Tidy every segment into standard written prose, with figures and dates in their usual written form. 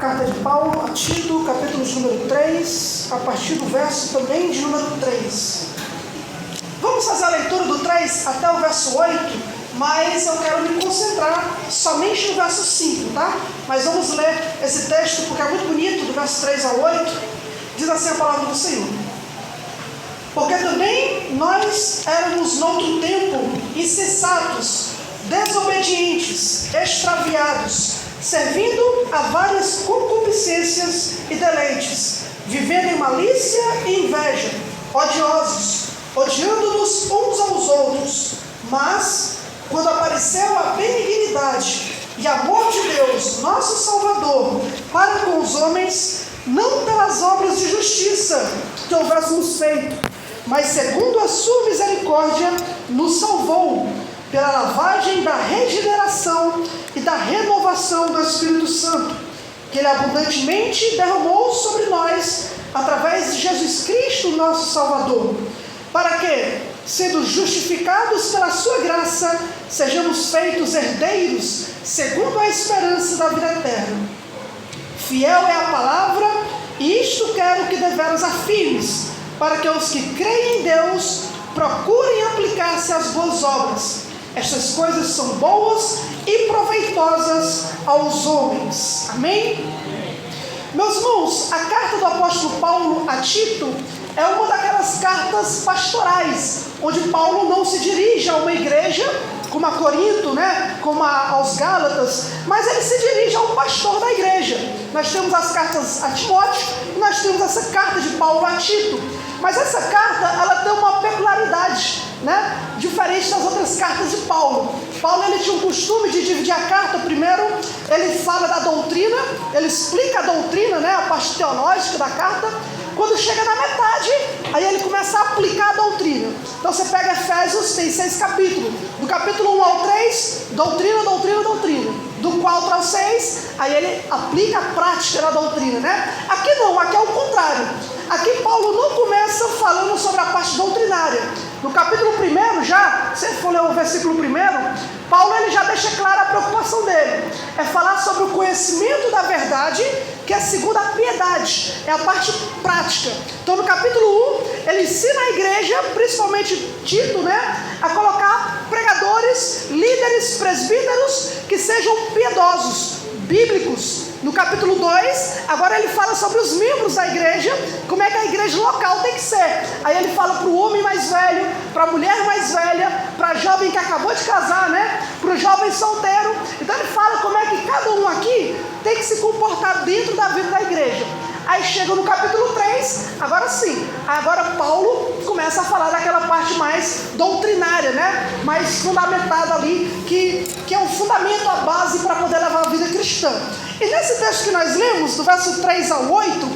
Carta de Paulo a Tito, capítulo de número 3, a partir do verso também de número 3. Vamos fazer a leitura do 3 até o verso 8, mas eu quero me concentrar somente no verso 5, tá? Mas vamos ler esse texto porque é muito bonito, do verso 3 ao 8, diz assim a palavra do Senhor. Porque também nós éramos noutro tempo insensatos, desobedientes, extraviados, servindo a várias concupiscências e deleites, vivendo em malícia e inveja, odiosos, odiando-nos uns aos outros. Mas, quando apareceu a benignidade e amor de Deus, nosso Salvador, para com os homens, não pelas obras de justiça que houvéssemos feito, mas segundo a sua misericórdia, nos salvou, pela lavagem da regeneração e da renovação do Espírito Santo, que Ele abundantemente derramou sobre nós, através de Jesus Cristo, nosso Salvador, para que, sendo justificados pela sua graça, sejamos feitos herdeiros, segundo a esperança da vida eterna. Fiel é a palavra, e isto quero que deveras afirmes, para que os que creem em Deus procurem aplicar-se às boas obras. Estas coisas são boas e proveitosas aos homens. Amém? Meus irmãos, a carta do apóstolo Paulo a Tito é uma daquelas cartas pastorais, onde Paulo não se dirige a uma igreja, como a Corinto, né? Como aos Gálatas, mas ele se dirige a um pastor da igreja. Nós temos as cartas a Timóteo e nós temos essa carta de Paulo a Tito. Mas essa carta, ela tem uma peculiaridade, né? Diferente das outras cartas de Paulo. Paulo, ele tinha um costume de dividir a carta. Primeiro, ele fala da doutrina, ele explica a doutrina, né? A parte teológica da carta. Quando chega na metade, aí ele começa a aplicar a doutrina. Então você pega Efésios, tem 6 capítulos. Do capítulo 1 ao 3, doutrina, doutrina, doutrina. Do 4 ao 6, aí ele aplica a prática da doutrina, né? Aqui não, aqui é o contrário. Aqui Paulo não começa falando sobre a parte doutrinária. No capítulo 1 já, se você for ler o versículo 1, Paulo ele já deixa clara a preocupação dele. É falar sobre o conhecimento da verdade, que é segundo a piedade. É a parte prática. Então no capítulo 1, ele ensina a igreja, principalmente Tito, né, a colocar pregadores, líderes, presbíteros, que sejam piedosos, bíblicos. No capítulo 2, agora ele fala sobre os membros da igreja, como é que a igreja local tem que ser. Aí ele fala para o homem mais velho, para a mulher mais velha, para a jovem que acabou de casar, né? Para o jovem solteiro. Então ele fala como é que cada um aqui tem que se comportar dentro da vida da igreja. Aí chega no capítulo 3, agora sim, agora Paulo começa a falar daquela parte mais doutrinária, né? Mais fundamentada ali, que é o fundamento, a base para poder levar a vida cristã. E nesse texto que nós lemos, do verso 3 ao 8,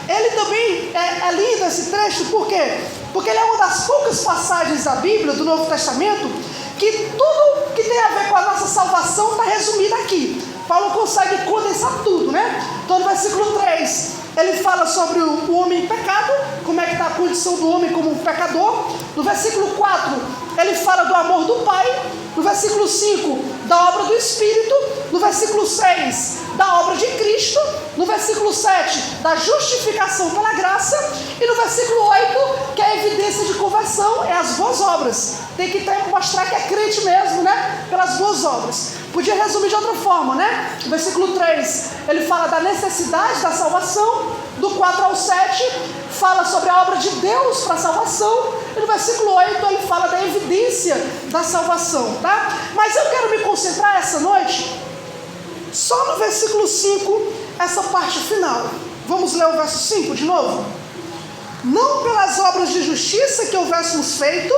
ele também é lindo esse texto, por quê? Porque ele é uma das poucas passagens da Bíblia, do Novo Testamento, que tudo que tem a ver com a nossa salvação está resumido aqui. Paulo consegue condensar tudo, né? Então no versículo 3, ele fala sobre o homem em pecado, como é que está a condição do homem como um pecador. No versículo 4, ele fala do amor do Pai. No versículo 5, da obra do Espírito. No versículo 6, da obra de Cristo. No versículo 7, da justificação pela graça. E no versículo 8, que é a evidência de conversão, é as boas obras. Tem que mostrar que é crente mesmo, né? Pelas boas obras. Podia resumir de outra forma, né? No versículo 3, ele fala da necessidade da salvação. Do 4 ao 7, fala sobre a obra de Deus para a salvação. E no versículo 8, ele fala da evidência da salvação, tá? Mas eu quero me concentrar essa noite só no versículo 5, essa parte final. Vamos ler o verso 5 de novo? Não pelas obras de justiça que houvéssemos feito,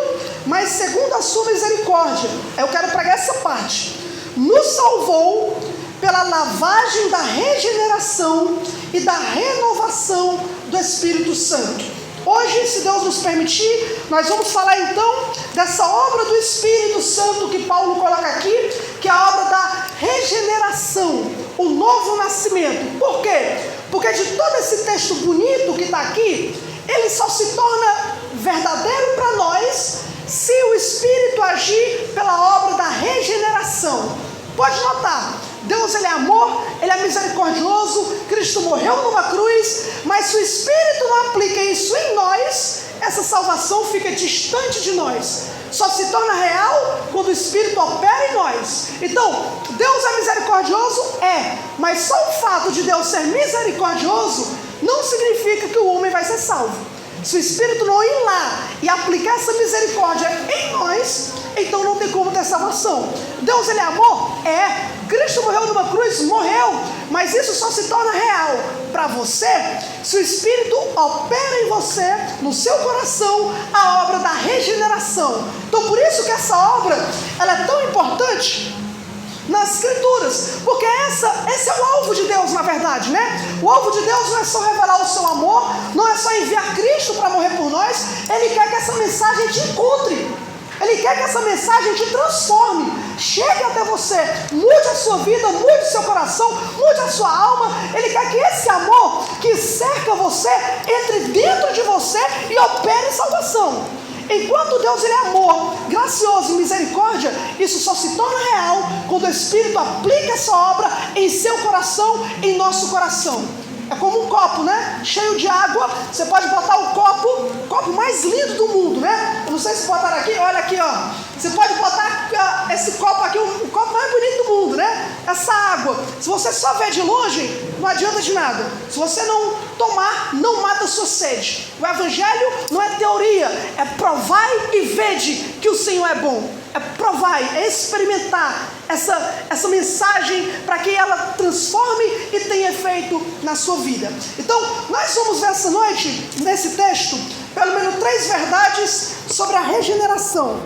mas segundo a sua misericórdia. Eu quero pregar essa parte. Nos salvou pela lavagem da regeneração e da renovação do Espírito Santo. Hoje, se Deus nos permitir, nós vamos falar então dessa obra do Espírito Santo que Paulo coloca aqui, que é a obra da regeneração, o novo nascimento. Por quê? Porque de todo esse texto bonito que está aqui, ele só se torna verdadeiro para nós se o Espírito agir pela obra da regeneração. Pode notar, Deus ele é amor, Ele é misericordioso, Cristo morreu numa cruz, mas se o Espírito não aplica isso em nós, essa salvação fica distante de nós. Só se torna real quando o Espírito opera em nós. Então, Deus é misericordioso? É. Mas só o fato de Deus ser misericordioso não significa que o homem vai ser salvo. Se o Espírito não ir lá e aplicar essa misericórdia em nós, então não tem como ter salvação. Deus, Ele é amor? É. Cristo morreu numa cruz? Morreu. Mas isso só se torna real para você se o Espírito opera em você, no seu coração, a obra da regeneração. Então por isso que essa obra, ela é tão importante nas Escrituras, porque esse é o alvo de Deus, na verdade, né? O alvo de Deus não é só revelar o seu amor, não é só enviar Cristo para morrer por nós. Ele quer que essa mensagem te encontre, Ele quer que essa mensagem te transforme, chegue até você, mude a sua vida, mude o seu coração, mude a sua alma. Ele quer que esse amor que cerca você entre dentro de você e opere salvação. Enquanto Deus, Ele é amor, gracioso e misericórdia, isso só se torna real quando o Espírito aplica essa obra em seu coração, em nosso coração. É como um copo, né? Cheio de água. Você pode botar o copo mais lindo do mundo, né? Eu não sei se botaram aqui, olha aqui, ó. Você pode botar esse copo aqui, o copo mais bonito do mundo, né? Essa água, se você só ver de longe, não adianta de nada. Se você não tomar, não mata a sua sede. O Evangelho não é teoria, é provai e vede que o Senhor é bom. É provar, é experimentar essa mensagem para que ela transforme e tenha efeito na sua vida. Então, nós vamos ver essa noite, nesse texto, pelo menos 3 verdades sobre a regeneração.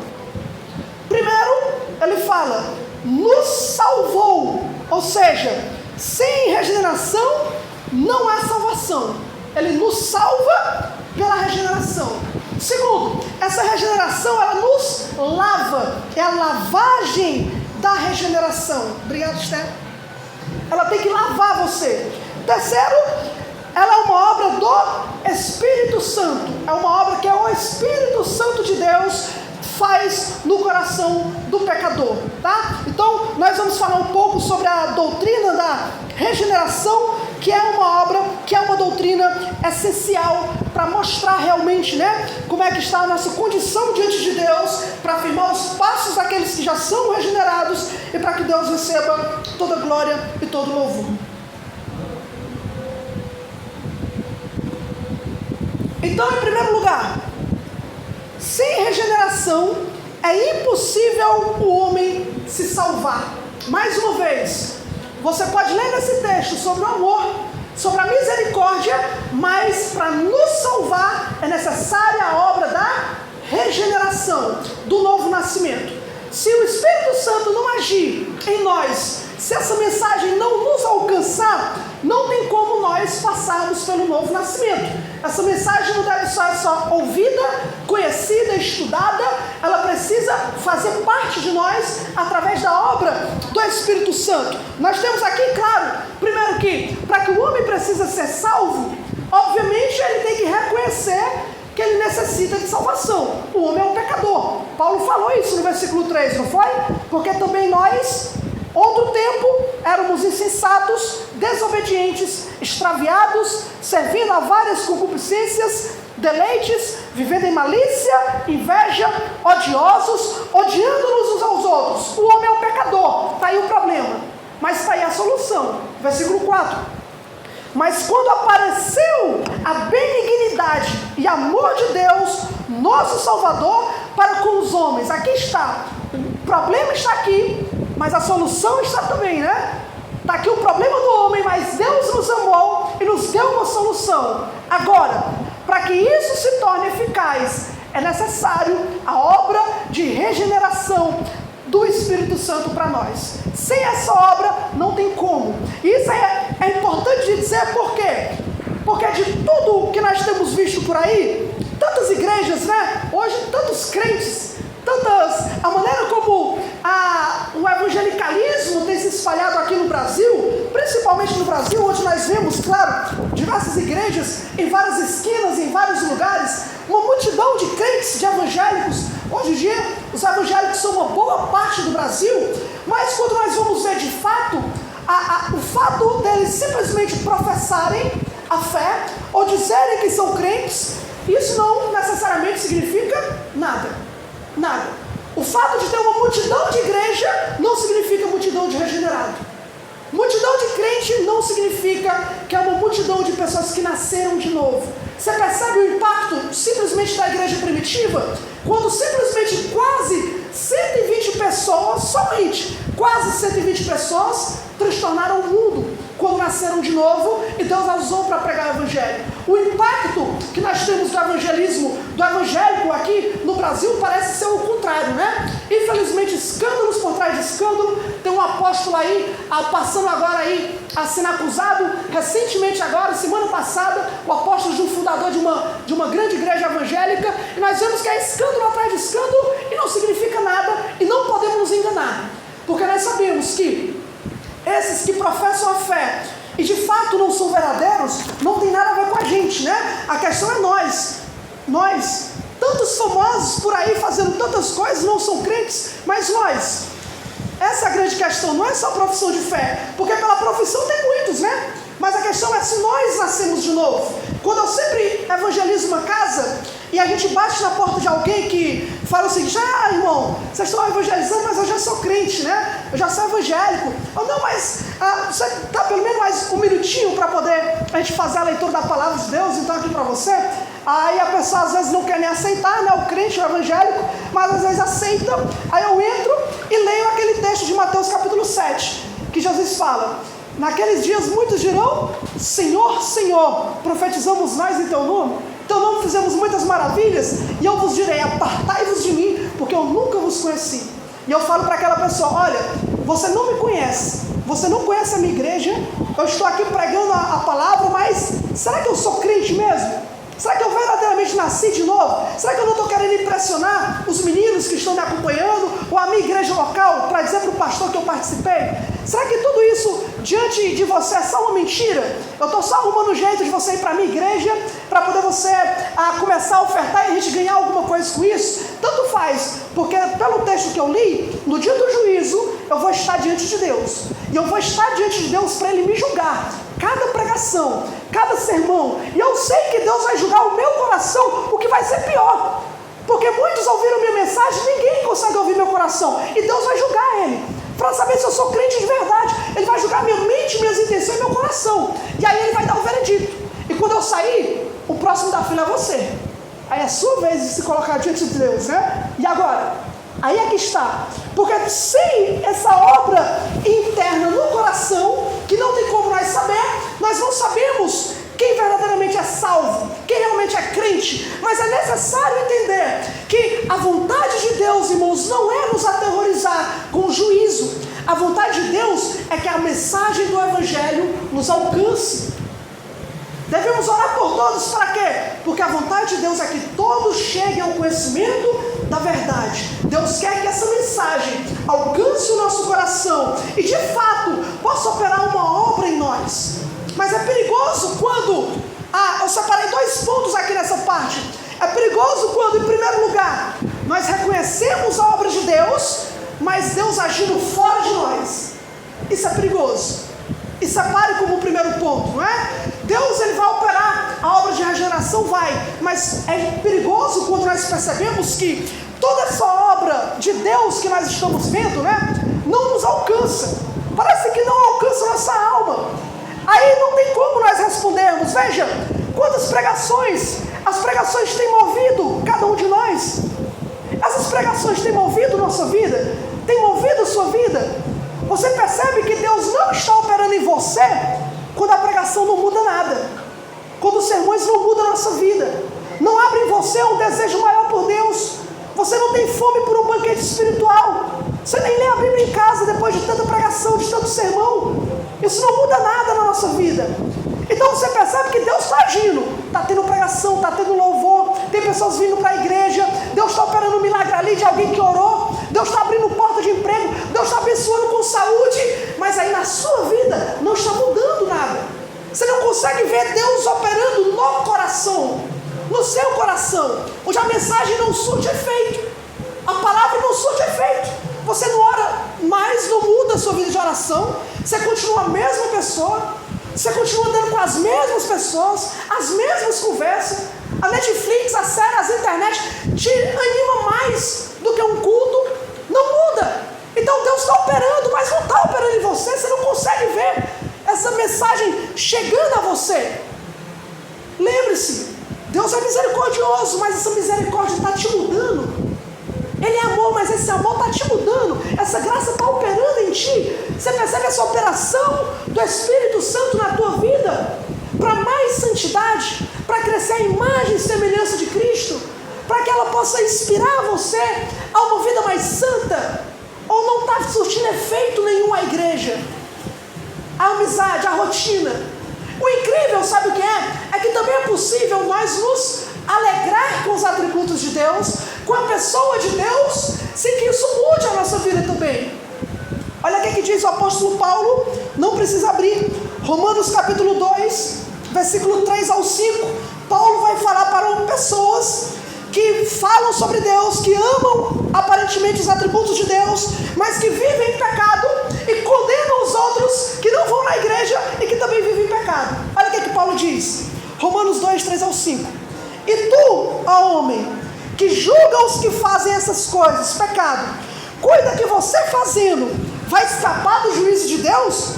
Primeiro, ele fala, nos salvou, ou seja, sem regeneração não há salvação. Ele nos salva pela regeneração. Segundo, essa regeneração, ela nos lava, é a lavagem da regeneração. Obrigado, Esther. Ela tem que lavar você. Terceiro, ela é uma obra do Espírito Santo. É uma obra que é o Espírito Santo de Deus faz no coração do pecador, tá? Então, nós vamos falar um pouco sobre a doutrina da regeneração, que é uma obra, que é uma doutrina essencial para mostrar realmente, né, como é que está a nossa condição diante de Deus, para afirmar os passos daqueles que já são regenerados e para que Deus receba toda glória e todo louvor. Então, em primeiro lugar, sem regeneração é impossível o homem se salvar. Mais uma vez, você pode ler nesse texto sobre o amor, sobre a misericórdia, mas para nos salvar é necessária a obra da regeneração, do novo nascimento. Se o Espírito Santo não agir em nós, se essa mensagem não nos alcançar, não tem como nós passarmos pelo novo nascimento. Essa mensagem não deve ser só ouvida, conhecida, estudada, ela precisa fazer parte de nós através da obra do Espírito Santo. Nós temos aqui, claro, primeiro que para que o homem precisa ser salvo, obviamente ele tem que reconhecer que ele necessita de salvação. O homem é um pecador. Paulo falou isso no versículo 3, não foi? Porque também nós, outro tempo, éramos insensatos, desobedientes, extraviados, servindo a várias concupiscências, deleites, vivendo em malícia, inveja, odiosos, odiando-nos uns aos outros. O homem é um pecador, está aí o problema, mas está aí a solução. Versículo 4. Mas quando apareceu a benignidade e amor de Deus, nosso Salvador, para com os homens, aqui está, o problema está aqui, mas a solução está também, né? Está aqui o problema do homem, mas Deus nos amou e nos deu uma solução. Agora, para que isso se torne eficaz, é necessário a obra de regeneração do Espírito Santo para nós. Sem essa obra, não tem como. Isso é importante de dizer por quê? Porque de tudo que nós temos visto por aí, tantas igrejas, né? Hoje, tantos crentes, a maneira como o evangelicalismo tem se espalhado aqui no Brasil, principalmente no Brasil, onde nós vemos, claro, diversas igrejas em várias esquinas, em vários lugares, uma multidão de crentes, de evangélicos. Hoje em dia, os evangélicos são uma boa parte do Brasil, mas quando nós vamos ver de fato o fato deles simplesmente professarem a fé ou dizerem que são crentes, isso não necessariamente significa nada. Nada. O fato de ter uma multidão de igreja não significa multidão de regenerado. Multidão de crente não significa que é uma multidão de pessoas que nasceram de novo. Você percebe o impacto simplesmente da igreja primitiva? Quando simplesmente quase 120 pessoas, somente quase 120 pessoas, transtornaram o mundo quando nasceram de novo e Deus as usou para pregar o evangelho. O impacto que nós temos do evangelismo, do evangélico aqui no Brasil, parece ser o contrário, né? Infelizmente, escândalos por trás de escândalo. Tem um apóstolo aí, passando agora aí a sendo acusado, recentemente agora, semana passada, o apóstolo de um fundador de uma grande igreja evangélica, e nós vemos que é escândalo atrás de escândalo e não significa nada, e não podemos nos enganar, porque nós sabemos que esses que professam a fé e de fato não são verdadeiros, não tem nada a ver com a gente, né? A questão é nós, tantos famosos por aí fazendo tantas coisas, não são crentes, mas nós, essa é a grande questão, não é só profissão de fé, porque pela profissão tem muitos, né? Mas a questão é se nós nascemos de novo. Quando eu sempre evangelizo uma casa e a gente bate na porta de alguém que fala o seguinte: irmão, vocês estão evangelizando, mas eu já sou crente, né? Eu já sou evangélico. Ou não, mas você dá pelo menos mais um minutinho para poder a gente fazer a leitura da palavra de Deus, então aqui para você. Aí a pessoa às vezes não quer nem aceitar, né? O crente, o evangélico, mas às vezes aceita. Aí eu entro e leio aquele texto de Mateus capítulo 7, que Jesus fala: naqueles dias muitos dirão: Senhor, Senhor, profetizamos nós em teu nome fizemos muitas maravilhas, e eu vos direi: apartai-vos de mim, porque eu nunca vos conheci. E eu falo para aquela pessoa: olha, você não me conhece, você não conhece a minha igreja, eu estou aqui pregando a palavra, mas será que eu sou crente mesmo? Será que eu verdadeiramente nasci de novo? Será que eu não estou querendo impressionar os meninos que estão me acompanhando, ou a minha igreja local, para dizer para o pastor que eu participei? Será que tudo isso diante de você é só uma mentira? Eu estou só arrumando um jeito de você ir para a minha igreja, para poder você começar a ofertar e a gente ganhar alguma coisa com isso? Tanto faz, porque pelo texto que eu li, no dia do juízo, eu vou estar diante de Deus. E eu vou estar diante de Deus para Ele me julgar. Cada pregação, cada sermão. E eu sei que Deus vai julgar o meu coração, o que vai ser pior. Porque muitos ouviram minha mensagem, ninguém consegue ouvir meu coração. E Deus vai julgar ele, para saber se eu sou crente de verdade. Ele vai julgar minha mente, minhas intenções e meu coração. E aí Ele vai dar o veredito. E quando eu sair, o próximo da fila é você. Aí é a sua vez de se colocar diante de Deus, né? E agora? Aí é que está. Porque sem essa obra interna no coração, que não tem como nós saber, nós não sabemos quem verdadeiramente é salvo, quem realmente é crente. Mas é necessário entender que a vontade de Deus, irmãos, não é nos aterrorizar com o juízo. A vontade de Deus é que a mensagem do Evangelho nos alcance. Devemos orar por todos, para quê? Porque a vontade de Deus é que todos cheguem ao conhecimento da verdade. Deus quer que essa mensagem alcance o nosso coração e de fato possa operar uma obra em nós. Mas é perigoso quando, eu separei 2 pontos aqui nessa parte. É perigoso quando, em primeiro lugar, nós reconhecemos a obra de Deus, mas Deus agindo fora de nós. Isso é perigoso. E separe como o primeiro ponto, não é? Deus, Ele vai operar, a obra de regeneração vai, mas é perigoso quando nós percebemos que toda essa obra de Deus que nós estamos vendo, né, não nos alcança. Parece que não alcança a nossa alma. Aí não tem como nós respondermos. Veja, quantas pregações, as pregações têm movido cada um de nós. Essas pregações têm movido nossa vida, têm movido a sua vida. Você percebe que Deus não está operando em você quando a pregação não muda nada, quando os sermões não mudam a nossa vida, não abre em você um desejo maior por Deus. Você não tem fome por um banquete espiritual, você nem lê a Bíblia em casa depois de tanta pregação, de tanto sermão. Isso não muda nada na nossa vida. Então você percebe que Deus está agindo, está tendo pregação, está tendo louvor, tem pessoas vindo para a igreja, Deus está operando um milagre ali de alguém que orou, Deus está abrindo porta de emprego, Deus está abençoando com saúde, mas aí na sua vida não está mudando nada. Você não consegue ver Deus operando no coração, no seu coração, onde a mensagem não surte efeito, a palavra não surte efeito. Você não ora mais, não muda a sua vida de oração, Você continua a mesma pessoa, você continua andando com as mesmas pessoas, as mesmas conversas. A Netflix, a série, as internet te anima mais do que um culto. Não muda. Então Deus está operando, mas não está operando em você. Você não consegue ver essa mensagem chegando a você. Lembre-se, Deus é misericordioso, mas essa misericórdia está te mudando. Ele é amor, mas esse amor está te mudando. Essa graça está operando em ti. Você percebe essa operação do Espírito Santo na tua vida? Para mais santidade, para crescer a imagem e semelhança de Cristo, para que ela possa inspirar você a uma vida mais santa. Ou não está surtindo efeito nenhum à igreja, a amizade, a rotina. O incrível, sabe o que é? É que também é possível nós nos alegrar com os atributos de Deus, com a pessoa de Deus, sem que isso mude a nossa vida também. Olha o que diz o apóstolo Paulo, não precisa abrir, Romanos capítulo 2, versículo 3 ao 5, Paulo vai falar para pessoas que falam sobre Deus, que amam aparentemente os atributos de Deus, mas que vivem em pecado e condenam os outros que não vão na igreja e que também vivem em pecado. Olha o que Paulo diz, Romanos 2, 3 ao 5. E tu, ó homem, que julga os que fazem essas coisas, pecado, cuida que você fazendo vai escapar do juízo de Deus?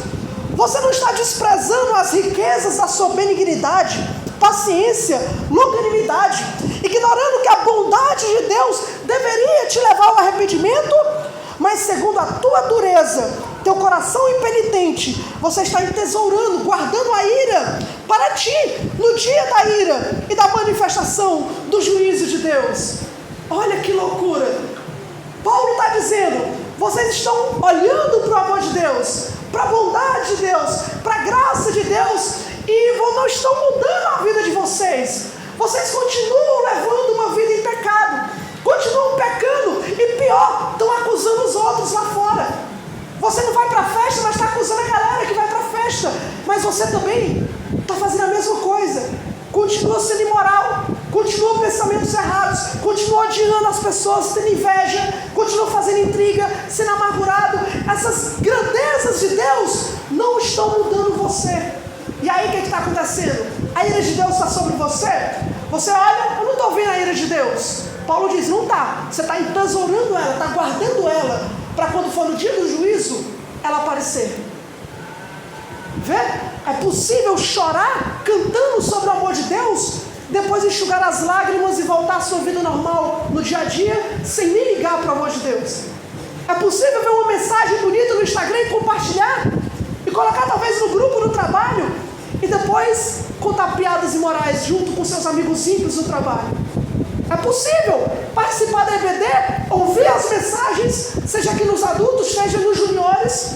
Você não está desprezando as riquezas da sua benignidade, paciência, longanimidade, ignorando que a bondade de Deus deveria te levar ao arrependimento? Mas segundo a tua dureza, teu coração impenitente, você está entesourando, guardando a ira para ti, no dia da ira e da manifestação do juízo de Deus. Olha que loucura! Paulo está dizendo, vocês estão olhando para o amor de Deus, para a bondade de Deus, para a graça de Deus, e não estão mudando a vida de vocês. Vocês continuam levando uma vida em pecado, continuam pecando, e pior, estão acusando os outros lá fora. Você não vai para a festa, mas está acusando a galera que vai para a festa. Mas você também está fazendo a mesma coisa. Continua sendo imoral, continua pensamentos errados, continua odiando as pessoas, tendo inveja, continua fazendo intriga, sendo amargurado. Essas grandezas de Deus não estão mudando você. E aí o que está acontecendo? A ira de Deus está sobre você? Você olha, eu não estou vendo a ira de Deus. Paulo diz, não está. Você está entesourando ela, está guardando ela, para quando for no dia do juízo, ela aparecer. Vê? É possível chorar cantando sobre o amor de Deus, depois enxugar as lágrimas e voltar à sua vida normal no dia a dia, sem nem ligar para o amor de Deus. É possível ver uma mensagem bonita no Instagram e compartilhar, e colocar talvez no grupo do trabalho, e depois contar piadas imorais junto com seus amigos ímpios do trabalho. É possível participar da EBD, ouvir as mensagens, seja aqui nos adultos, seja nos juniores,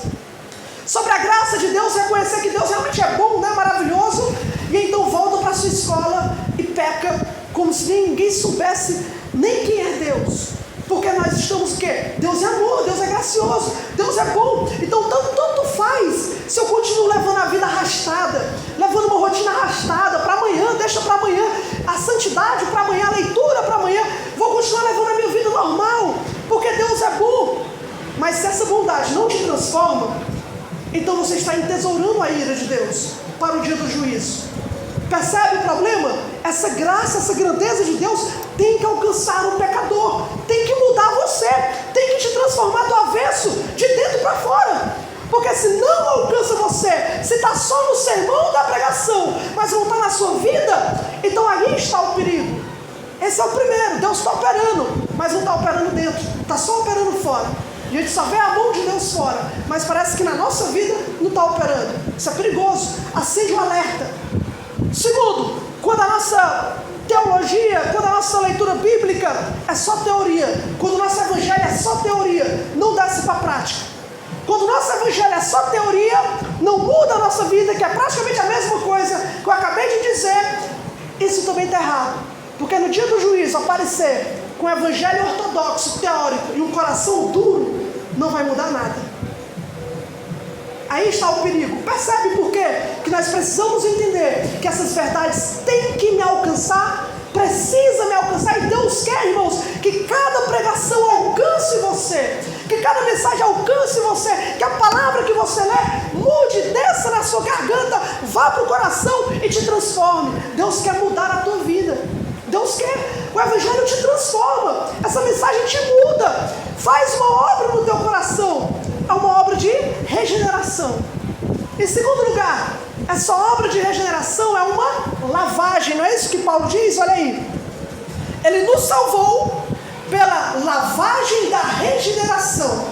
sobre a graça de Deus, reconhecer que Deus realmente é bom, né? Maravilhoso, e então volta para a sua escola e peca como se ninguém soubesse nem quem é Deus. Porque nós estamos o quê? Deus é amor, Deus é gracioso, Deus é bom. Então tanto faz se eu continuo levando a vida arrastada, levando uma rotina arrastada para amanhã, deixa para amanhã, a santidade para amanhã, a leitura para amanhã, vou continuar levando a minha vida normal, porque Deus é bom. Mas se essa bondade não te transforma, então você está entesourando a ira de Deus para o dia do juízo. Percebe o problema? Essa graça, essa grandeza de Deus tem que alcançar o pecador, tem que mudar você, tem que te transformar do avesso, de dentro para fora. Porque se não alcança você, se está só no sermão da pregação, mas não está na sua vida, então aí está o perigo. Esse é o primeiro, Deus está operando, mas não está operando dentro, está só operando fora. E a gente só vê a mão de Deus fora, mas parece que na nossa vida não está operando. Isso é perigoso, acende um alerta. Segundo, quando a nossa teologia, quando a nossa leitura bíblica é só teoria, quando o nosso evangelho é só teoria, não desce para a prática. Quando o nosso evangelho é só teoria, não muda a nossa vida, que é praticamente a mesma coisa que eu acabei de dizer, isso também está errado. Porque no dia do juízo aparecer com o evangelho ortodoxo, teórico e um coração duro, não vai mudar nada. Aí está o perigo. Percebe por quê? Que nós precisamos entender que essas verdades têm que me alcançar, precisa me alcançar, e Deus quer, irmãos, que cada pregação alcance você, que cada mensagem alcance você, que a palavra que você lê mude, desça na sua garganta, vá para o coração e te transforme. Deus quer mudar a tua vida. Deus quer, o Evangelho te transforma, essa mensagem te muda, faz uma obra no teu coração, é uma obra de regeneração. Em segundo lugar, essa obra de regeneração é uma lavagem, não é isso que Paulo diz? Olha aí, ele nos salvou pela lavagem da regeneração.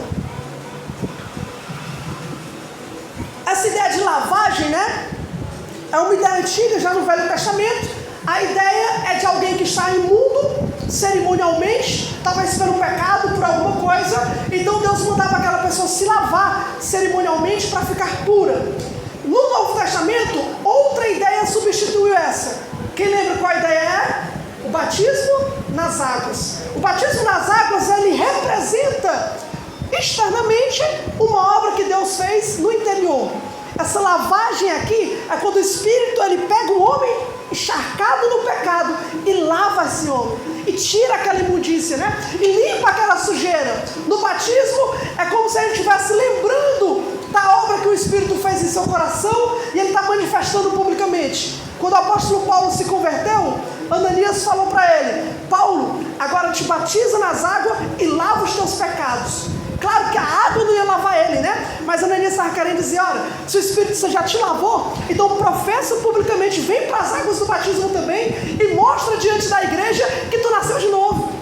Essa ideia de lavagem, né, é uma ideia antiga, já no Velho Testamento. A ideia é de alguém que está imundo, cerimonialmente, talvez pelo pecado, por alguma coisa. Então Deus mandava aquela pessoa se lavar cerimonialmente para ficar pura. No Novo Testamento, outra ideia substituiu essa. Quem lembra qual a ideia é? O batismo nas águas. O batismo nas águas, ele representa externamente uma obra que Deus fez no interior. Essa lavagem aqui é quando o Espírito ele pega o homem encharcado no pecado e lava esse homem e tira aquela imundícia, né? E limpa aquela sujeira. No batismo é como se ele estivesse lembrando da obra que o Espírito fez em seu coração e ele está manifestando publicamente. Quando o apóstolo Paulo se converteu, Ananias falou para ele: Paulo, agora te batiza nas águas e lava os teus pecados. Claro que a água não ia lavar ele, né? Mas Ananias estava querendo dizer: olha, se o Espírito Santo já te lavou, então professa publicamente, vem para as águas do batismo também e mostra diante da igreja que tu nasceu de novo.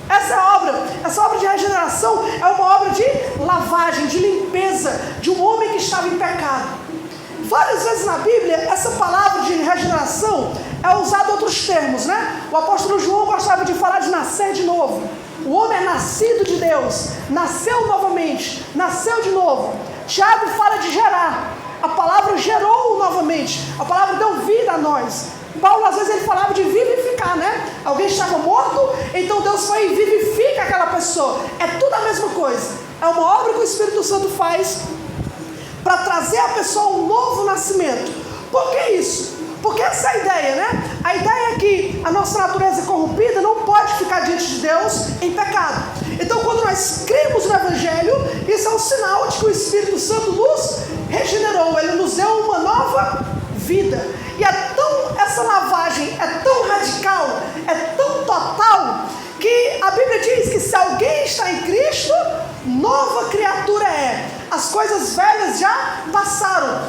Essa é a obra, essa obra de regeneração é uma obra de lavagem, de limpeza de um homem que estava em pecado. Várias vezes na Bíblia, essa palavra de regeneração é usada em outros termos, né? O apóstolo João gostava de falar de nascer de novo. O homem é nascido de Deus, nasceu novamente, nasceu de novo. Tiago fala de gerar. A palavra gerou novamente, a palavra deu vida a nós. Paulo, às vezes, ele falava de vivificar, né? Alguém estava morto, então Deus foi e vivifica aquela pessoa. É tudo a mesma coisa. É uma obra que o Espírito Santo faz para trazer à pessoa um novo nascimento. Por que isso? Porque essa é a ideia, né? A ideia é que a nossa natureza corrompida não pode ficar diante de Deus em pecado. Então, quando nós cremos no Evangelho, isso é um sinal de que o Espírito Santo nos regenerou, ele nos deu uma nova vida. E essa lavagem é tão radical, é tão total, que a Bíblia diz que se alguém está em Cristo, nova criatura é. As coisas velhas já passaram,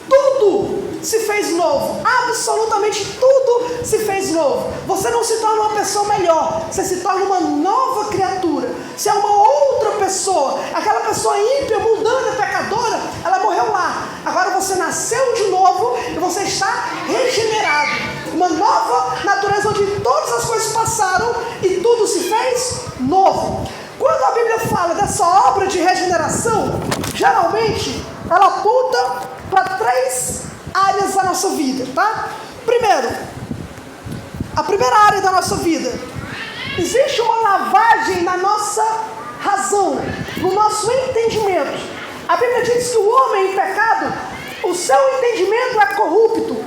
tudo se fez novo, absolutamente tudo se fez novo. Você não se torna uma pessoa melhor, você se torna uma nova criatura. Você é uma outra pessoa. Aquela pessoa ímpia, mundana, pecadora, ela morreu lá. Agora você nasceu de novo e você está regenerado. Uma nova natureza onde todas as coisas passaram e tudo se fez novo. Quando a Bíblia fala dessa obra de regeneração, geralmente ela aponta para 3 áreas da nossa vida, tá? Primeiro, a primeira área da nossa vida, existe uma lavagem na nossa razão, no nosso entendimento. A Bíblia diz que o homem em pecado, o seu entendimento é corrupto,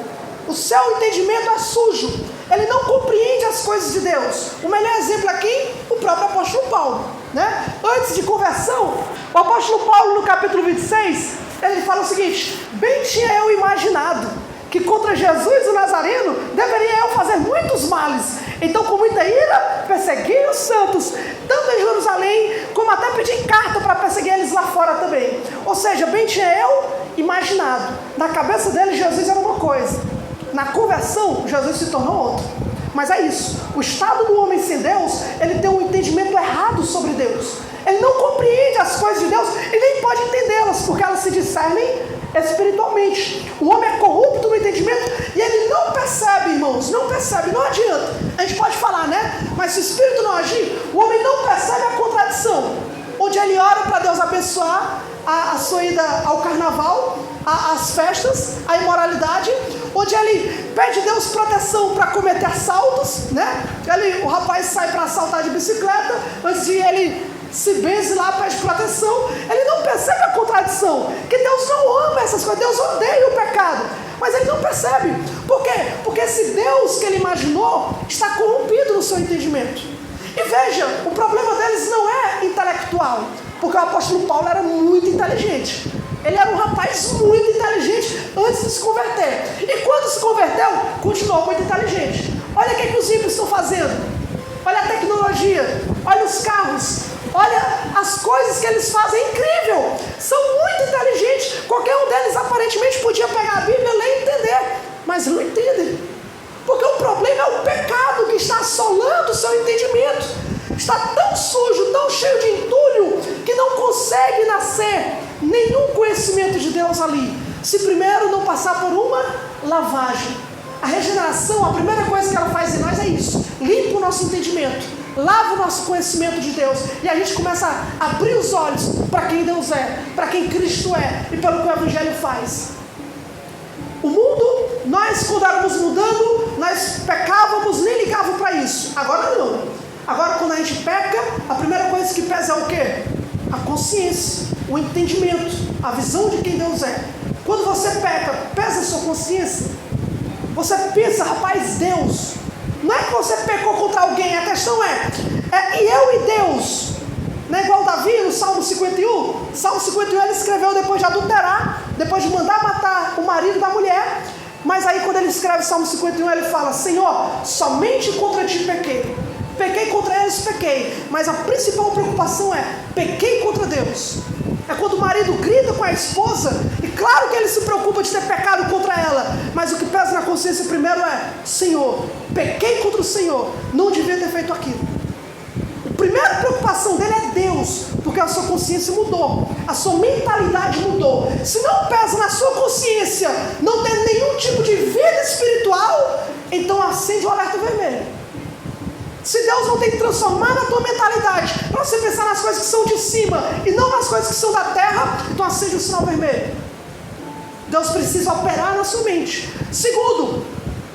o seu entendimento é sujo, ele não compreende as coisas de Deus. O melhor exemplo aqui, o próprio apóstolo Paulo, né? Antes de conversão, o apóstolo Paulo, no capítulo 26, ele fala o seguinte: bem tinha eu imaginado que contra Jesus o Nazareno deveria eu fazer muitos males. Então, com muita ira, persegui os santos, tanto em Jerusalém, como até pedi carta para perseguir eles lá fora também. Ou seja, bem tinha eu imaginado. Na cabeça dele, Jesus era uma coisa. Na conversão, Jesus se tornou outra. Mas é isso. O estado do homem sem Deus, ele tem um entendimento errado sobre Deus. Ele não compreende as coisas de Deus e nem pode entendê-las, porque elas se discernem espiritualmente. O homem é corrupto no entendimento e ele não percebe, irmãos, não percebe, não adianta. A gente pode falar, né? Mas se o Espírito não agir, o homem não percebe a contradição. Onde ele ora para Deus abençoar a sua ida ao carnaval, as festas, a imoralidade, onde ele pede Deus proteção para cometer assaltos, né? O rapaz sai para assaltar de bicicleta, antes de ele se benze lá, pede proteção. Ele não percebe a contradição, que Deus não ama essas coisas, Deus odeia o pecado, mas ele não percebe. Por quê? Porque esse Deus que ele imaginou está corrompido no seu entendimento. E veja, o problema deles não é intelectual, porque o apóstolo Paulo era muito inteligente. Ele era um rapaz muito inteligente antes de se converter. E quando se converteu, continuou muito inteligente. Olha o que os ímpios estão fazendo. Olha a tecnologia, olha os carros, olha as coisas que eles fazem, é incrível. São muito inteligentes. Qualquer um deles aparentemente podia pegar a Bíblia, ler e entender, mas não entendem. Porque o problema é o pecado que está assolando o seu entendimento. Está tão sujo, tão cheio de entulho, que não consegue nascer nenhum conhecimento de Deus ali, se primeiro não passar por uma lavagem. A regeneração, a primeira coisa que ela faz em nós é isso: limpa o nosso entendimento, lava o nosso conhecimento de Deus, e a gente começa a abrir os olhos para quem Deus é, para quem Cristo é e pelo que o Evangelho faz. O mundo, nós quando éramos mudando, nós pecávamos, nem ligávamos para isso. Agora não. Agora quando a gente peca, a primeira coisa que pesa é o quê? A consciência, o entendimento, a visão de quem Deus é. Quando você peca, pesa a sua consciência. Você pensa, rapaz, Deus, não é que você pecou contra alguém, a questão é e eu e Deus, não é igual Davi no Salmo 51? Salmo 51 ele escreveu depois de adulterar, depois de mandar matar o marido da mulher, mas aí quando ele escreve o Salmo 51 ele fala: Senhor, somente contra ti pequei contra eles, pequei, mas a principal preocupação é, pequei contra Deus. É quando o marido grita com a esposa, e claro que ele se preocupa de ter pecado contra ela, mas o que pesa na consciência primeiro é: Senhor, pequei contra o Senhor, não devia ter feito aquilo. A primeira preocupação dele é Deus, porque a sua consciência mudou, a sua mentalidade mudou. Se não pesa na sua consciência, não tem nenhum tipo de vida espiritual, então acende o alerta vermelho. Se Deus não tem que transformar na tua mentalidade para você pensar nas coisas que são de cima e não nas coisas que são da terra, então acende o sinal vermelho. Deus precisa operar na sua mente. Segundo,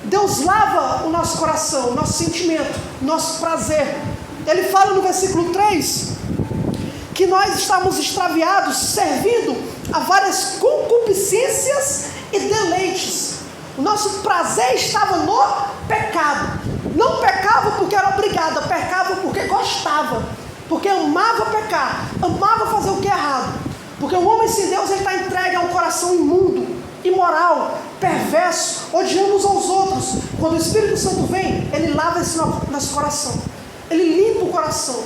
Deus lava o nosso coração, o nosso sentimento, o nosso prazer. Ele fala no versículo 3 que nós estamos extraviados, servindo a várias concupiscências e deleites. O nosso prazer estava no pecado. Não pecava porque era obrigado, pecava porque gostava, porque amava pecar, amava fazer o que é errado. Porque o homem sem Deus, ele está entregue a um coração imundo, imoral, perverso, odiando uns aos outros. Quando o Espírito Santo vem, ele lava esse nosso coração, ele limpa o coração,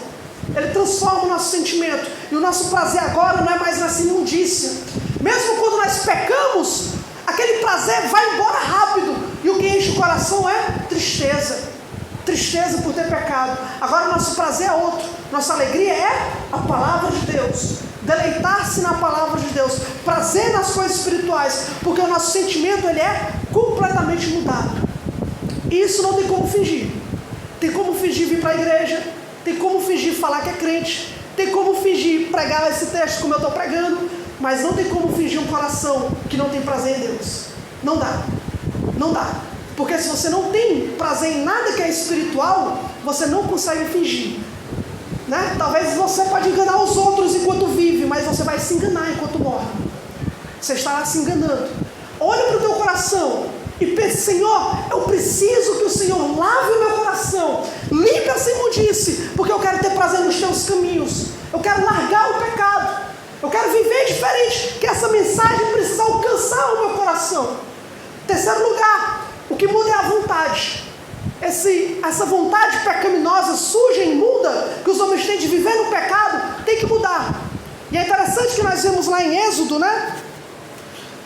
ele transforma o nosso sentimento, e o nosso prazer agora não é mais nessa imundícia. Mesmo quando nós pecamos, aquele prazer vai embora rápido, e o que enche o coração é tristeza. Tristeza por ter pecado. Agora nosso prazer é outro, nossa alegria é a palavra de Deus, deleitar-se na palavra de Deus, prazer nas coisas espirituais, porque o nosso sentimento ele é completamente mudado. E isso não tem como fingir. Tem como fingir vir para a igreja, tem como fingir falar que é crente, tem como fingir pregar esse texto como eu estou pregando, mas não tem como fingir um coração que não tem prazer em Deus. Não dá, não dá. Porque se você não tem prazer em nada que é espiritual, você não consegue fingir, né? Talvez você pode enganar os outros enquanto vive, mas você vai se enganar enquanto morre. Você estará se enganando. Olha para o teu coração e pense: Senhor, eu preciso que o Senhor lave o meu coração, limpe essa imundície, porque eu quero ter prazer nos teus caminhos, eu quero largar o pecado, eu quero viver diferente, que essa mensagem precisa alcançar o meu coração. Terceiro lugar, o que muda é a vontade. Essa vontade pecaminosa, suja e imunda, que os homens têm de viver no pecado, tem que mudar. E é interessante que nós vemos lá em Êxodo, né?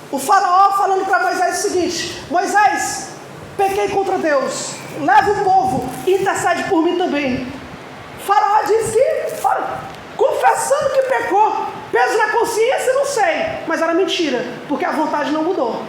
O faraó falando para Moisés o seguinte: Moisés, pequei contra Deus, leva o povo e intercede por mim também. O faraó disse que, confessando que pecou, peso na consciência, não sei, mas era mentira, porque a vontade não mudou.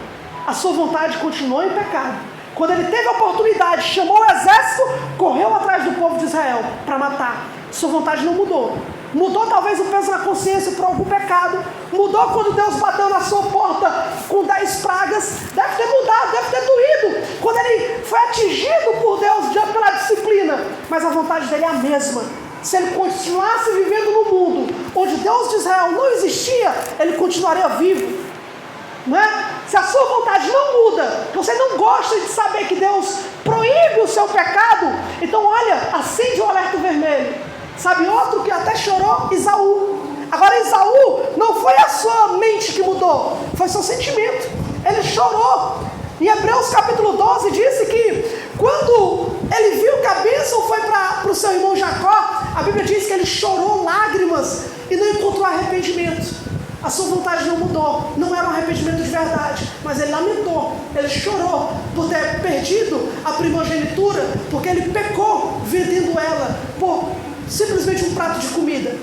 A sua vontade continuou em pecado. Quando ele teve a oportunidade, chamou o exército, correu atrás do povo de Israel para matar. Sua vontade não mudou. Mudou talvez o peso na consciência por algum pecado. Mudou quando Deus bateu na sua porta com 10 pragas. Deve ter mudado, deve ter doído. Quando ele foi atingido por Deus pela disciplina. Mas a vontade dele é a mesma. Se ele continuasse vivendo no mundo onde Deus de Israel não existia, ele continuaria vivo. Não é? Se a sua vontade não muda, você não gosta de saber que Deus proíbe o seu pecado, então olha, acende o alerta vermelho. Sabe outro que até chorou? Esaú. Agora Esaú, não foi a sua mente que mudou, foi seu sentimento. Ele chorou. Em Hebreus capítulo 12 disse que quando ele viu que a bênção foi para o seu irmão Jacó, a Bíblia diz que ele chorou lágrimas e não encontrou arrependimento. A sua vontade não mudou, não era um arrependimento de verdade, mas ele lamentou, ele chorou por ter perdido a primogenitura, porque ele pecou vendendo ela por simplesmente um prato de comida.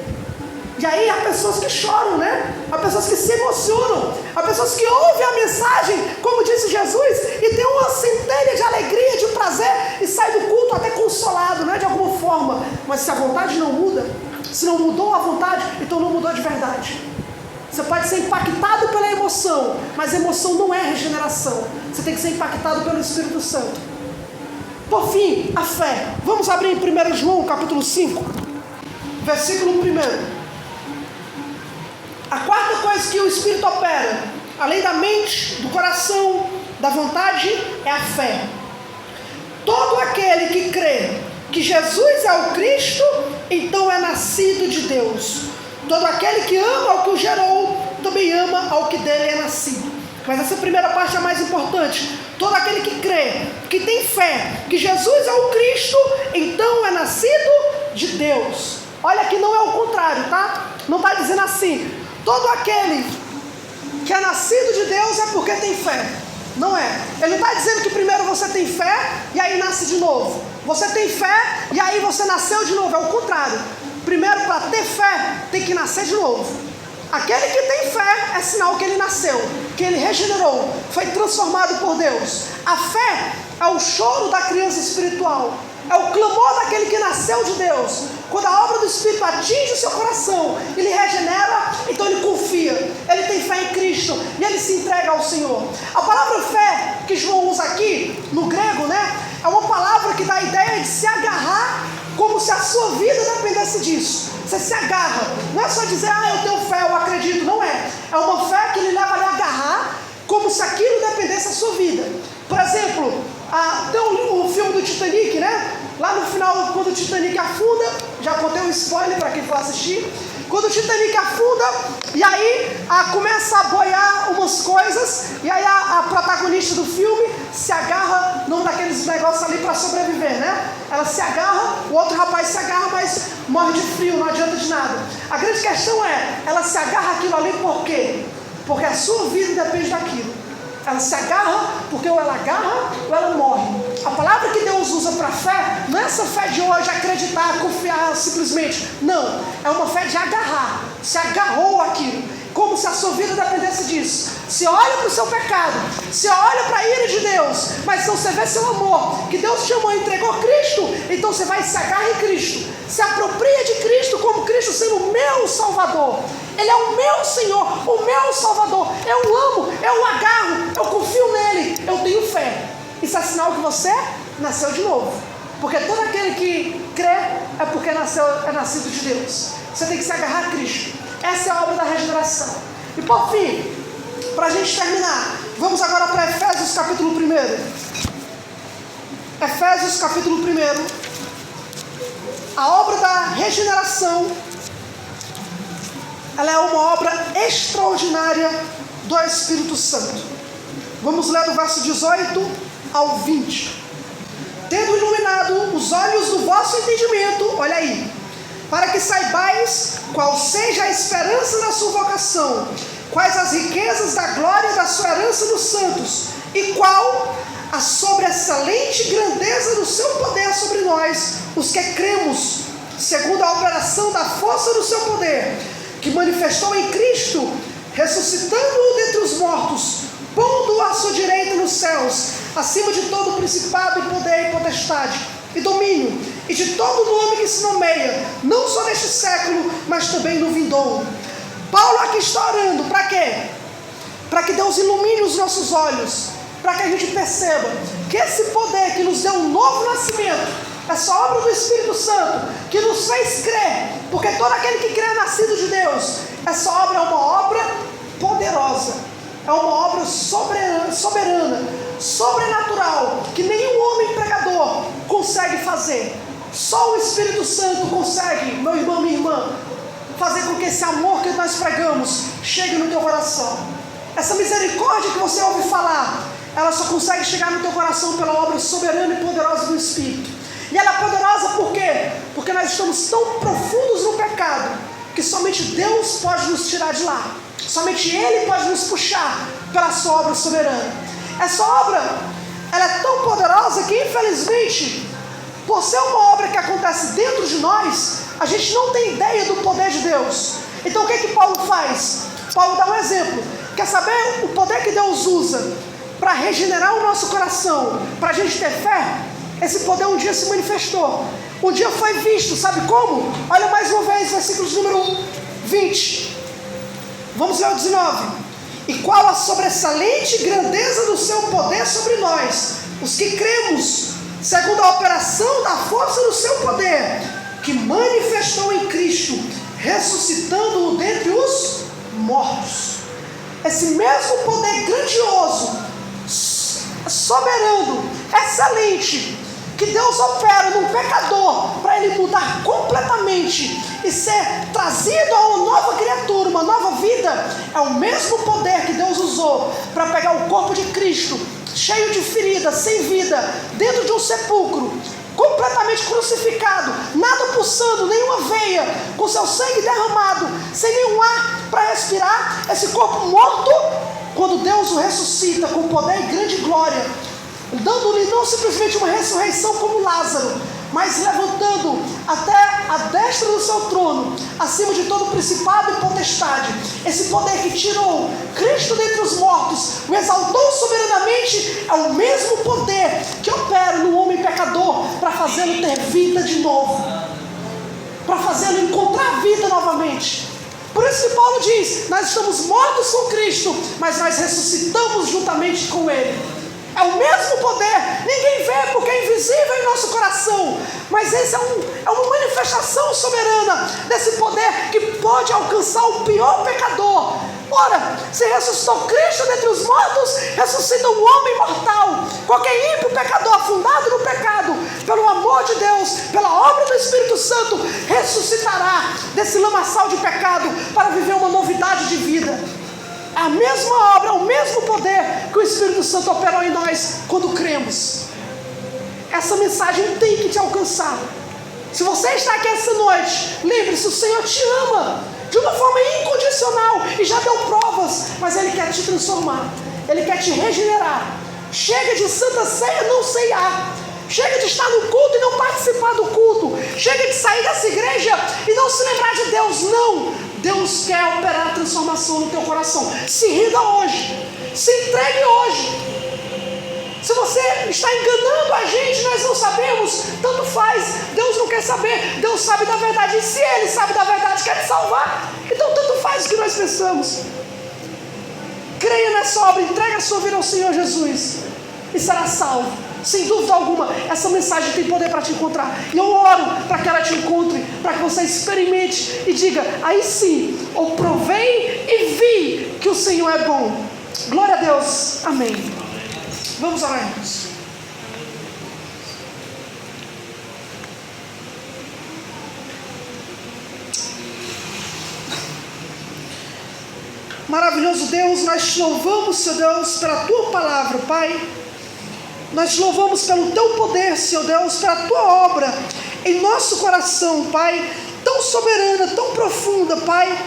E aí há pessoas que choram, né? Há pessoas que se emocionam, há pessoas que ouvem a mensagem, como disse Jesus, e tem uma centelha de alegria, de prazer, e sai do culto até consolado, né? De alguma forma. Mas se a vontade não muda, se não mudou a vontade, então não mudou de verdade. Você pode ser impactado pela emoção, mas emoção não é regeneração. Você tem que ser impactado pelo Espírito Santo. Por fim, a fé. Vamos abrir em 1 João capítulo 5, versículo 1. A quarta coisa que o Espírito opera, além da mente, do coração, da vontade, é a fé. Todo aquele que crê que Jesus é o Cristo, então é nascido de Deus. Todo aquele que ama ao que o gerou, também ama ao que dele é nascido. Mas essa primeira parte é a mais importante. Todo aquele que crê, que tem fé, que Jesus é o Cristo, então é nascido de Deus. Olha que não é o contrário, tá? Não está dizendo assim, todo aquele que é nascido de Deus é porque tem fé. Não é. Ele não está dizendo que primeiro você tem fé e aí nasce de novo. Você tem fé e aí você nasceu de novo. É o contrário. Primeiro, para ter fé, tem que nascer de novo. Aquele que tem fé é sinal que ele nasceu, que ele regenerou, foi transformado por Deus. A fé é o choro da criança espiritual, é o clamor daquele que nasceu de Deus. Quando a obra do Espírito atinge o seu coração, ele regenera, então ele confia, ele tem fé em Cristo e ele se entrega ao Senhor. A palavra fé que João usa aqui, no grego, né, é uma palavra que dá a ideia de se agarrar, como se a sua vida dependesse disso. Você se agarra, não é só dizer, eu tenho fé, eu acredito, não é. É uma fé que lhe leva a lhe agarrar, como se aquilo dependesse da sua vida. Por exemplo, tem o filme do Titanic, né? Lá no final, quando o Titanic afunda, já contei um spoiler para quem for assistir. Quando o Titanic afunda, e aí começa a boiar umas coisas, e aí a protagonista do filme se agarra num daqueles negócios ali para sobreviver, né? Ela se agarra, o outro rapaz se agarra, mas morre de frio, não adianta de nada. A grande questão é, ela se agarra aquilo ali por quê? Porque a sua vida depende daquilo. Ela se agarra porque ou ela agarra ou ela morre. A palavra que Deus usa para fé não é essa fé de hoje, acreditar, confiar simplesmente. Não, é uma fé de agarrar. Se agarrou aquilo, como se a sua vida dependesse disso. Você olha para o seu pecado, você olha para a ira de Deus, mas então você vê seu amor, que Deus te amou e entregou Cristo, então você vai se agarrar em Cristo, se apropria de Cristo como Cristo sendo o meu Salvador. Ele é o meu Senhor, o meu Salvador. Eu o amo, eu o agarro, eu confio nele, eu tenho fé. Isso é sinal que você nasceu de novo. Porque todo aquele que crê é porque é nascido de Deus. Você tem que se agarrar a Cristo. Essa é a obra da regeneração. E por fim, para a gente terminar, vamos agora para Efésios capítulo 1. Efésios capítulo 1. A obra da regeneração, ela é uma obra extraordinária do Espírito Santo. Vamos ler do verso 18 ao 20. Tendo iluminado os olhos do vosso entendimento, olha aí, para que saibais qual seja a esperança da sua vocação, quais as riquezas da glória da sua herança nos santos, e qual a sobreexcelente grandeza do seu poder sobre nós, os que cremos, segundo a operação da força do seu poder, que manifestou em Cristo, ressuscitando-o dentre os mortos, pondo-o à sua direita nos céus, acima de todo principado e poder e potestade, e domínio, e de todo nome que se nomeia, não só neste século, mas também no vindouro. Paulo aqui está orando, para quê? Para que Deus ilumine os nossos olhos, para que a gente perceba que esse poder que nos deu um novo nascimento, essa obra do Espírito Santo, que nos fez crer, porque todo aquele que crê é nascido de Deus, essa obra é uma obra poderosa, é uma obra soberana, sobrenatural, que nenhum homem pregador consegue fazer. Só o Espírito Santo consegue, meu irmão, minha irmã, fazer com que esse amor que nós pregamos chegue no teu coração. Essa misericórdia que você ouve falar, ela só consegue chegar no teu coração pela obra soberana e poderosa do Espírito. E ela é poderosa por quê? Porque nós estamos tão profundos no pecado que somente Deus pode nos tirar de lá. Somente Ele pode nos puxar pela sua obra soberana. Essa obra, ela é tão poderosa que, infelizmente, por ser uma obra que acontece dentro de nós, a gente não tem ideia do poder de Deus. Então o que Paulo faz? Paulo dá um exemplo. Quer saber o poder que Deus usa para regenerar o nosso coração, para a gente ter fé? Esse poder um dia se manifestou. Um dia foi visto, sabe como? Olha mais uma vez, versículos número 20. Vamos ler o 19. E qual a sobressalente grandeza do seu poder sobre nós, os que cremos, segundo a operação da força do seu poder, que manifestou em Cristo, ressuscitando-o dentre os mortos. Esse mesmo poder grandioso, soberano, excelente, que Deus opera num pecador para ele mudar completamente e ser trazido a uma nova criatura, uma nova vida, é o mesmo poder que Deus usou para pegar o corpo de Cristo, cheio de feridas, sem vida, dentro de um sepulcro, completamente crucificado, nada pulsando, nenhuma veia, com seu sangue derramado, sem nenhum ar para respirar, esse corpo morto, quando Deus o ressuscita com poder e grande glória, dando-lhe não simplesmente uma ressurreição como Lázaro, mas levantando até a destra do seu trono, acima de todo principado e potestade. Esse poder que tirou Cristo dentre os mortos, o exaltou soberanamente, é o mesmo poder que opera no homem pecador para fazê-lo ter vida de novo, para fazê-lo encontrar vida novamente. Por isso que Paulo diz, nós estamos mortos com Cristo, mas nós ressuscitamos juntamente com Ele. É o mesmo poder, ninguém vê porque é invisível em nosso coração, mas esse é uma manifestação soberana desse poder que pode alcançar o pior pecador. Ora, se ressuscitou Cristo dentre os mortos, ressuscita um homem mortal. Qualquer ímpio pecador afundado no pecado, pelo amor de Deus, pela obra do Espírito Santo, ressuscitará desse lamaçal de pecado para viver uma novidade de vida. A mesma obra, o mesmo poder que o Espírito Santo operou em nós quando cremos. Essa mensagem tem que te alcançar. Se você está aqui essa noite, lembre-se, o Senhor te ama de uma forma incondicional e já deu provas, mas Ele quer te transformar, Ele quer te regenerar. Chega de Santa Ceia não ceiar, chega de estar no culto e não participar do culto, chega de sair dessa igreja e não se lembrar de Deus. Não, Deus quer operar a transformação no teu coração. Se renda hoje, se entregue hoje. Se você está enganando a gente, nós não sabemos, tanto faz, Deus não quer saber, Deus sabe da verdade, e se Ele sabe da verdade, quer te salvar, então tanto faz o que nós pensamos. Creia nessa obra, entregue a sua vida ao Senhor Jesus e será salvo, sem dúvida alguma. Essa mensagem tem poder para te encontrar, e eu oro para que ela te encontre, para que você experimente e diga, aí sim, eu provei e vi que o Senhor é bom. Glória a Deus, amém. Vamos orar, irmãos. Maravilhoso Deus, nós te louvamos, Senhor Deus, pela Tua palavra, Pai. Nós te louvamos pelo Teu poder, Senhor Deus, pela Tua obra em nosso coração, Pai, tão soberana, tão profunda, Pai,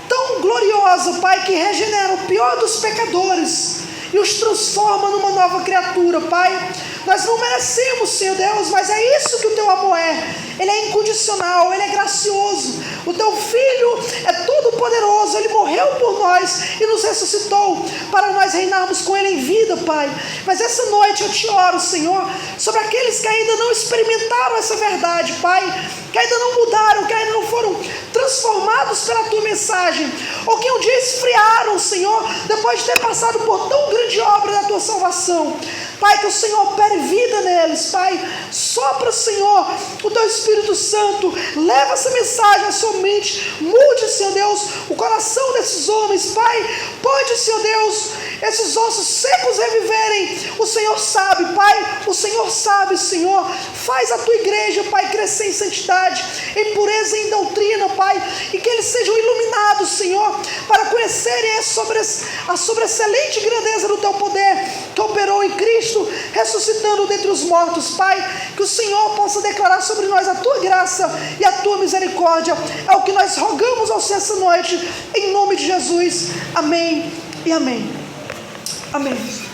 tão gloriosa, Pai, que regenera o pior dos pecadores e os transforma numa nova criatura, Pai. Nós não merecemos, Senhor Deus, mas é isso que o Teu amor é. Ele é incondicional, Ele é gracioso. O Teu Filho é todo poderoso, Ele morreu por nós e nos ressuscitou para nós reinarmos com Ele em vida, Pai. Mas essa noite eu te oro, Senhor, sobre aqueles que ainda não experimentaram essa verdade, Pai, que ainda não mudaram, que ainda não foram transformados pela Tua mensagem, ou que um dia esfriaram, Senhor, depois de ter passado por tão grande obra da Tua salvação. Pai, que o Senhor opere vida neles, Pai. Sopra, Senhor, o Teu Espírito Santo. Leva essa mensagem à sua mente. Mude, Senhor Deus, o coração desses homens, Pai. Pode, Senhor Deus, esses ossos secos reviverem. O Senhor sabe, Pai. O Senhor sabe, Senhor. Faz a Tua igreja, Pai, crescer em santidade, em pureza e em doutrina, Pai. E que eles sejam iluminados, Senhor, para conhecerem a sobreexcelente grandeza do Teu poder, que operou em Cristo, ressuscitando dentre os mortos, Pai. Que o Senhor possa declarar sobre nós a Tua graça e a Tua misericórdia. É o que nós rogamos ao Senhor essa noite, em nome de Jesus. Amém e amém. Amém.